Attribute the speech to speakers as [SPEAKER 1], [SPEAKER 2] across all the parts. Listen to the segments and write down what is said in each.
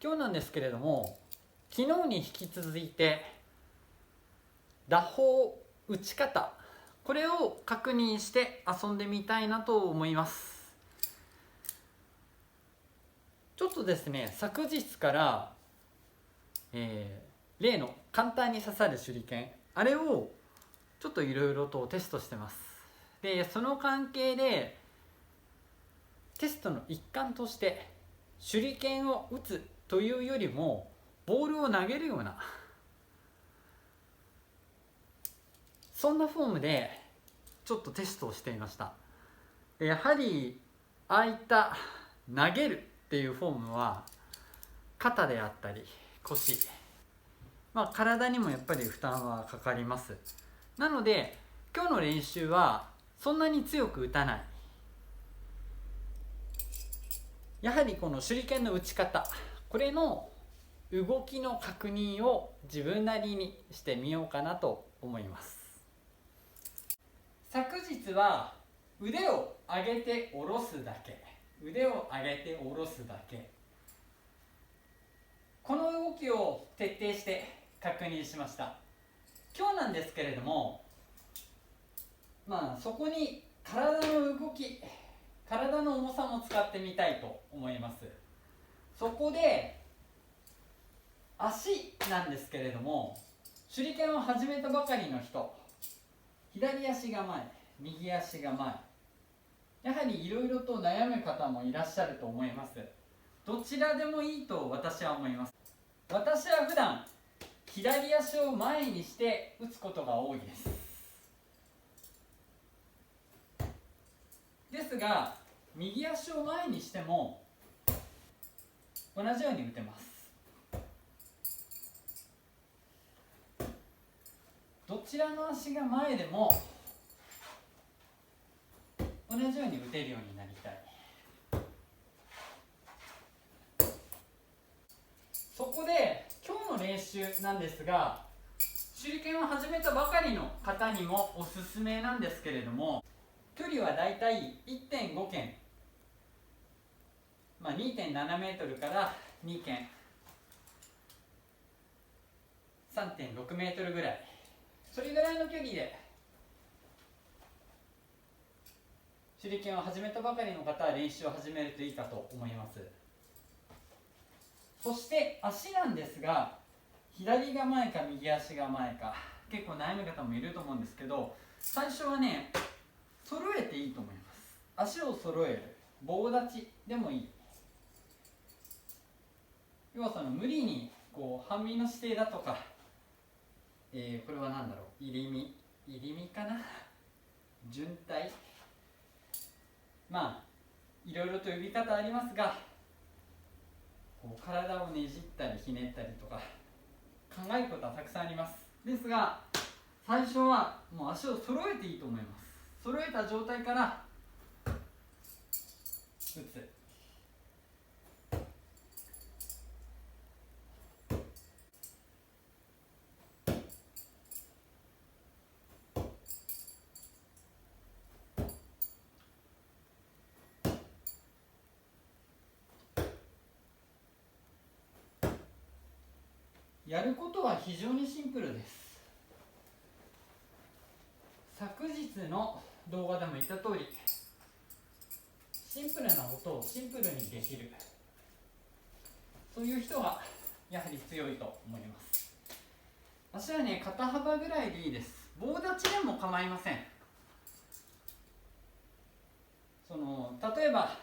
[SPEAKER 1] 今日なんですけれども、昨日に引き続いて打法打ち方、これを確認して遊んでみたいなと思います。ちょっとですね、昨日から、例の簡単に刺さる手裏剣、あれをちょっといろいろとテストしてます。でその関係でテストの一環として手裏剣を打つというよりもボールを投げるような、そんなフォームでちょっとテストをしていました。でやはりああいった投げるっていうフォームは肩であったり腰、体にもやっぱり負担はかかります。なので今日の練習はそんなに強く打たない、やはりこの手裏剣の打ち方、これの動きの確認を自分なりにしてみようかなと思います。昨日は腕を上げて下ろすだけ、腕を上げて下ろすだけ、この動きを徹底して確認しました。今日なんですけれども、そこに体の動き、体の重さも使ってみたいと思います。そこで足なんですけれども、手裏剣を始めたばかりの人、左足が前、右足が前、やはりいろいろと悩む方もいらっしゃると思います。どちらでもいいと私は思います。私は普段左足を前にして打つことが多いです。ですが右足を前にしても同じように打てます。どちらの足が前でも同じように打てるようになりたい。そこで今日の練習なんですが、手裏剣を始めたばかりの方にもおすすめなんですけれども、距離はだいたい 1.5 剣、2.7 メートルから2剣、3.6 メートルぐらい、それぐらいの距離で手裏剣を始めたばかりの方は練習を始めるといいかと思います。そして足なんですが、左が前か右足が前か結構悩む方もいると思うんですけど、最初はね、揃えていいと思います。足を揃える、棒立ちでもいい。要は無理に半身の姿勢だとか、これは何だろう、入り身かな、順体、いろいろと呼び方ありますが、体をねじったりひねったりとか考えることはたくさんあります。ですが最初はもう足を揃えていいと思います。揃えた状態から打つ。やることは非常にシンプルです。昨日の動画でも言った通り、シンプルなことをシンプルにできる、そういう人がやはり強いと思います。足はね、肩幅ぐらいでいいです。棒立ちでも構いません。例えば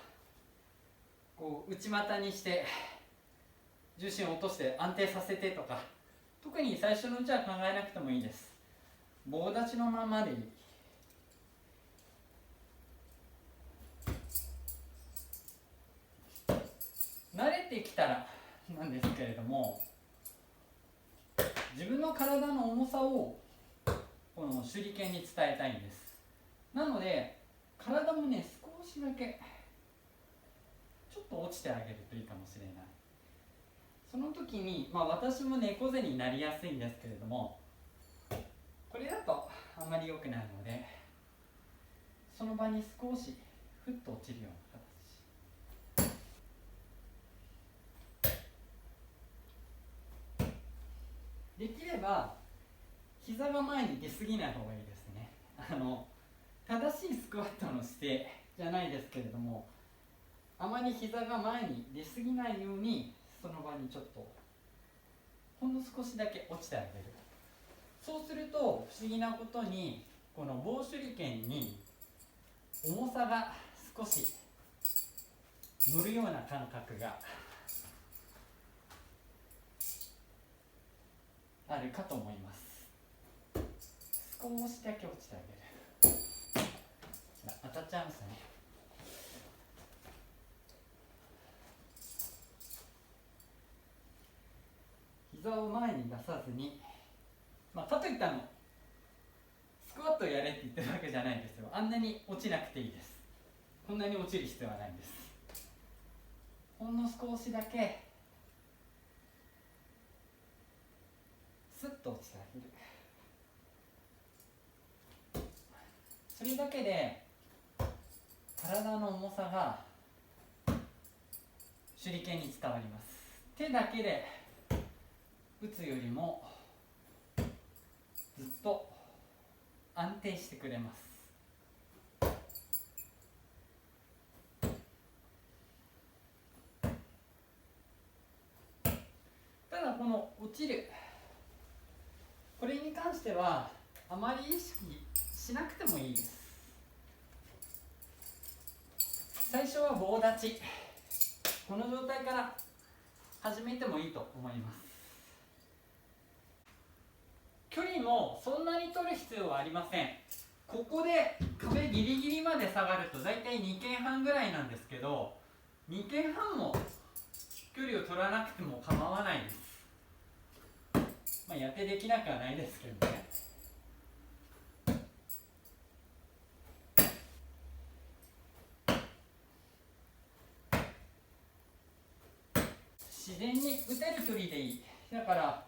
[SPEAKER 1] 内股にして重心を落として安定させてとか、特に最初のうちは考えなくてもいいです。棒立ちのままでいい。慣れてきたらなんですけれども、自分の体の重さをこの手裏剣に伝えたいんです。なので体もね、少しだけちょっと落ちてあげるといいかもしれない。その時に、私も猫背になりやすいんですけれども、これだとあんまり良くないので、その場に少しふっと落ちるような形。できれば膝が前に出過ぎない方がいいですね。正しいスクワットの姿勢じゃないですけれども、あまり膝が前に出過ぎないようにその場にちょっとほんの少しだけ落ちてあげる。そうすると不思議なことにこの棒手裏剣に重さが少し乗るような感覚があるかと思います。少しだけ落ちてあげる。当たっちゃいましたね。膝を前に出さずに、かといってスクワットやれって言ってるわけじゃないですよ。あんなに落ちなくていいです。こんなに落ちる必要はないんです。ほんの少しだけスッと落ちてあげる。それだけで体の重さが手裏剣に伝わります。手だけで打つよりもずっと安定してくれます。ただこの落ちる、これに関してはあまり意識しなくてもいいです。最初は棒立ち、この状態から始めてもいいと思います。距離もそんなに取る必要はありません。ここで壁ギリギリまで下がるとだいたい2間半ぐらいなんですけど、2間半も距離を取らなくても構わないです。やってできなくはないですけどね。自然に打てる距離でいい。だから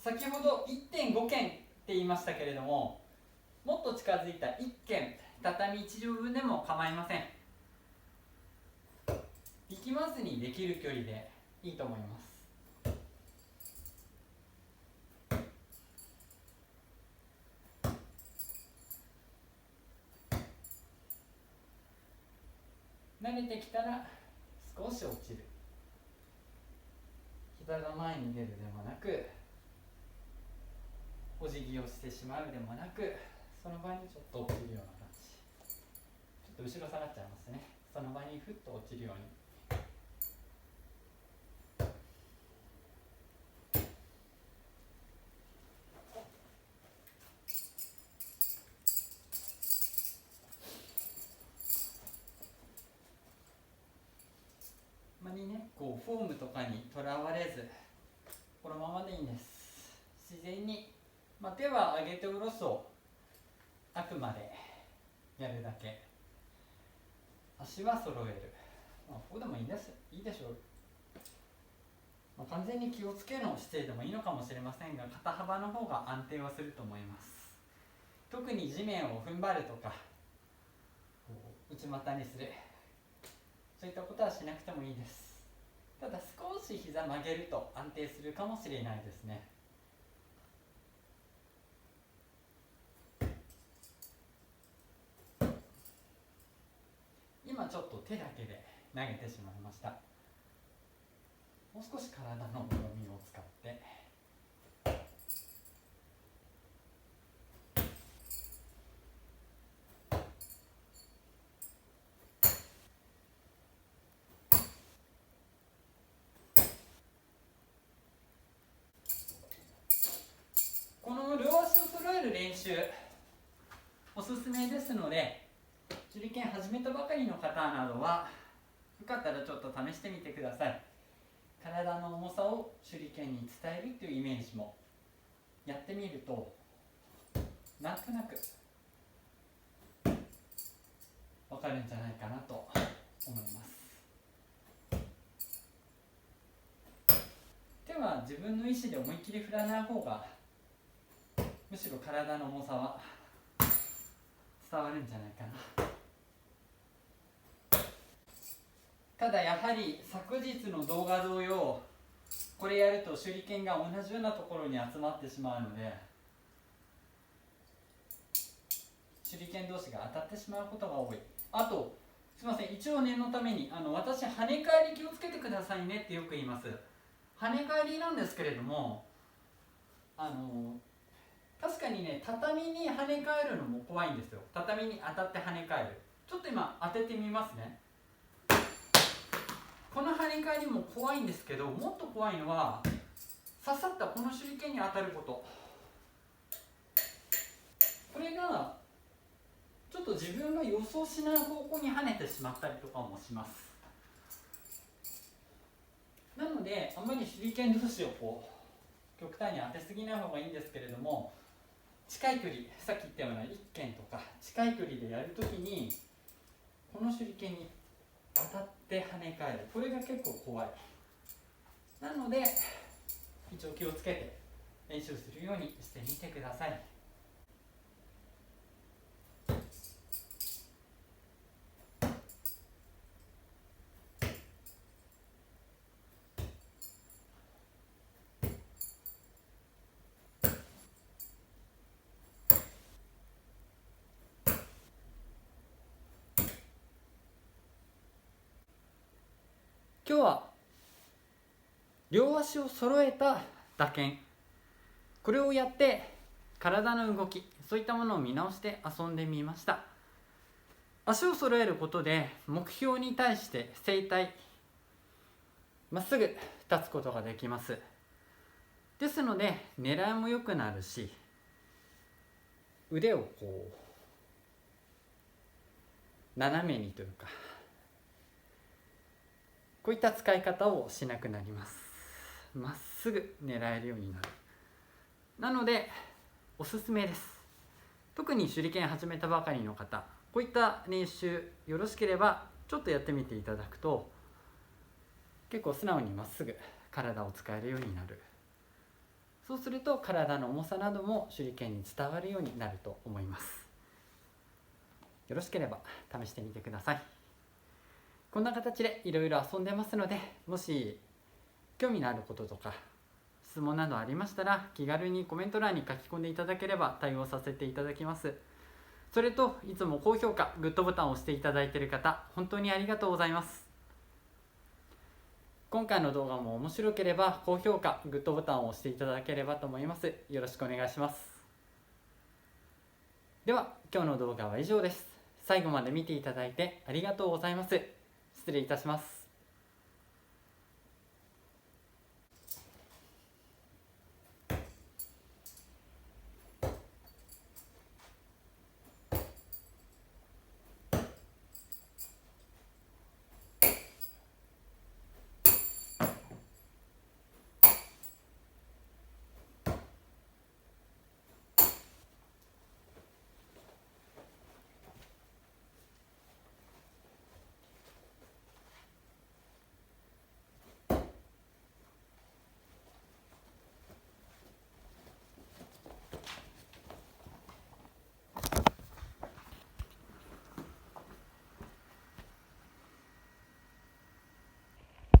[SPEAKER 1] 先ほど 1.5 間って言いましたけれども、もっと近づいた1間、畳1畳分でも構いません。力まずにできる距離でいいと思います。慣れてきたら少し落ちる。膝が前に出るでもなく、お辞儀をしてしまうでもなく、その場にちょっと落ちるような感じ。ちょっと後ろ下がっちゃいますね。その場にふっと落ちるように。フォームとかにとらわれず、このままでいいんです。自然に、手は上げて下ろすをあくまでやるだけ。足は揃える。ここでもいいでしょう。完全に気をつけの姿勢でもいいのかもしれませんが、肩幅の方が安定はすると思います。特に地面を踏ん張るとか内股にする、そういったことはしなくてもいいです。ただ少し膝曲げると安定するかもしれないですね。今ちょっと手だけで投げてしまいました。もう少し体の重みを使ってこの両足を揃える練習おすすめですので、手裏剣始めたばかりの方などはよかったらちょっと試してみてください。体の重さを手裏剣に伝えるというイメージもやってみるとなんとなくわかるんじゃないかなと思います。手は自分の意思で思いっきり振らない方がむしろ体の重さは伝わるんじゃないかな。ただやはり昨日の動画同様、これやると手裏剣が同じようなところに集まってしまうので、手裏剣同士が当たってしまうことが多い。あとすいません、一応念のために私跳ね返り気をつけてくださいねってよく言います。跳ね返りなんですけれども、確かにね、畳に跳ね返るのも怖いんですよ。畳に当たって跳ね返る。ちょっと今当ててみますね。この跳ね返りも怖いんですけど、もっと怖いのは刺さったこの手裏剣に当たること。これがちょっと自分が予想しない方向に跳ねてしまったりとかもします。なのであんまり手裏剣同士を極端に当てすぎない方がいいんですけれども、近い距離、さっき言ったような1軒とか近い距離でやるときにこの手裏剣に当たって跳ね返る、これが結構怖い。なので一応気をつけて練習するようにしてみてください。今日は両足を揃えた打剣、これをやって体の動き、そういったものを見直して遊んでみました。足を揃えることで目標に対して正対、まっすぐ立つことができます。ですので狙いも良くなるし、腕を斜めにというか、こういった使い方をしなくなります。まっすぐ狙えるようになる。なのでおすすめです。特に手裏剣始めたばかりの方、こういった練習よろしければちょっとやってみていただくと、結構素直にまっすぐ体を使えるようになる。そうすると体の重さなども手裏剣に伝わるようになると思います。よろしければ試してみてください。こんな形でいろいろ遊んでますので、もし興味のあることとか質問などありましたら気軽にコメント欄に書き込んでいただければ対応させていただきます。それといつも高評価、グッドボタンを押していただいている方、本当にありがとうございます。今回の動画も面白ければ高評価、グッドボタンを押していただければと思います。よろしくお願いします。では今日の動画は以上です。最後まで見ていただいてありがとうございます。失礼いたします。